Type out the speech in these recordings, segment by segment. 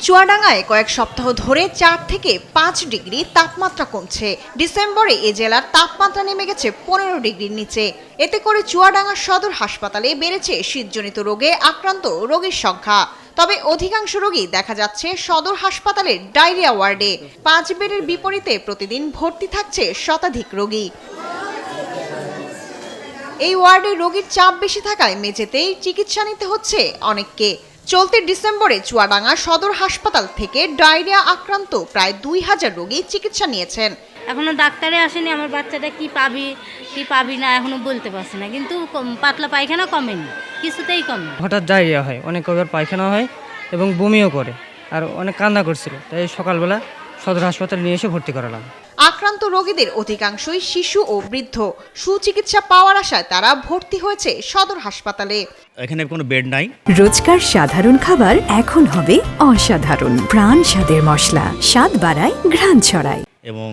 চুয়াডাঙ্গায় কয়েক সপ্তাহ ধরে ৪ থেকে ৫ ডিগ্রি তাপমাত্রা কমছে। ডিসেম্বরে এ জেলার তাপমাত্রা নেমে গেছে ১৫ ডিগ্রির নিচে। এতে করে চুয়াডাঙ্গা সদর হাসপাতালে বেড়েছে শীতজনিত রোগে আক্রান্ত রোগীর সংখ্যা। তবে অধিকাংশ রোগী দেখা যাচ্ছে সদর হাসপাতালের ডায়রিয়া ওয়ার্ডে। ৫ বেডের বিপরীতে প্রতিদিন ভর্তি থাকছে শতাধিক রোগী। এই ওয়ার্ডে রোগীর চাপ বেশি থাকায় মেঝেতেই চিকিৎসা নিতে হচ্ছে অনেককে। চলতি ডিসেম্বরে চুয়াডাঙ্গা সদর হাসপাতাল থেকে ডায়রিয়া আক্রান্ত প্রায় ২,০০০ রোগী চিকিৎসা নিয়েছেন। এখনো ডাক্তারে আসেনি, আমার বাচ্চাটা কি পাবি না এখনো বলতে পারছি না, কিন্তু পাতলা পায়খানা কমেনি, কিছুতেই কমে। হঠাৎ ডায়রিয়া হয়, অনেক কবার পায়খানা হয় এবং বমিও করে, আর অনেক কান্না করছিল, তাই সকালবেলা সদর হাসপাতালে নিয়ে এসে ভর্তি করালাম। আক্রান্ত রোগীদের অধিকাংশই শিশু ও বৃদ্ধ। সুচিকিৎসা পাওয়ার আশায় তারা ভর্তি হয়েছে সদর হাসপাতালে। এখানে কোনো বেড নাই। রোজকার সাধারণ খাবার এখন হবে অসাধারণ। প্রাণ স্বাদের মশলা, স্বাদ বাড়ায়, ঘ্রাণ ছড়ায়। এবং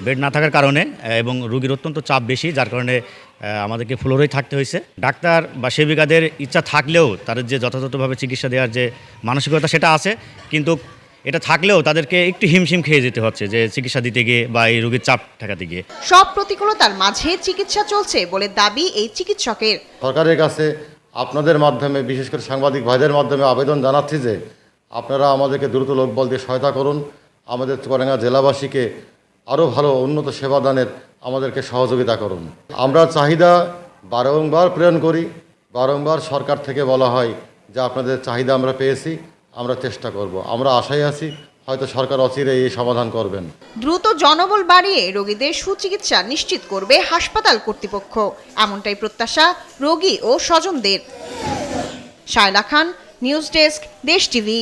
বেড না থাকার কারণে এবং রোগীর অত্যন্ত চাপ বেশি, যার কারণে আমাদেরকে ফ্লোরেই থাকতে হয়েছে। ডাক্তার বা সেবিকাদের ইচ্ছা থাকলেও তাদের যে যথাযথভাবে চিকিৎসা দেওয়ার যে মানসিকতা সেটা আছে, কিন্তু এটা থাকলেও তাদেরকে একটু হিমশিম খেয়ে যেতে হচ্ছে যে চিকিৎসা দিতে গিয়ে বা এই রোগীর চাপ ঠেকাতে গিয়ে। সব প্রতিকূলতার মাঝে চিকিৎসা চলছে বলে দাবি এই চিকিৎসকের। সরকারের কাছে আপনাদের মাধ্যমে, বিশেষ করে সাংবাদিক ভাইদের মাধ্যমে আবেদন জানাচ্ছি যে আপনারা আমাদেরকে দ্রুত লোকবল দিয়ে সহায়তা করুন। আমাদের চুয়াডাঙ্গা জেলাবাসীকে আরও ভালো উন্নত সেবা দানের আমাদেরকে সহযোগিতা করুন। আমরা চাহিদা বারংবার প্রেরণ করি, বারংবার সরকার থেকে বলা হয় যে আপনাদের চাহিদা আমরা পেয়েছি, আমরা চেষ্টা করব। আমরা আশায় আছি হয়তো সরকার অচিরে এই সমাধান করবেন। দ্রুত জনবল বাড়িয়ে রোগীদের সুচিকিৎসা নিশ্চিত করবে হাসপাতাল কর্তৃপক্ষ, এমনটাই প্রত্যাশা রোগী ও স্বজনদের। শায়লা খান, নিউজ ডেস্ক, দেশ টিভি।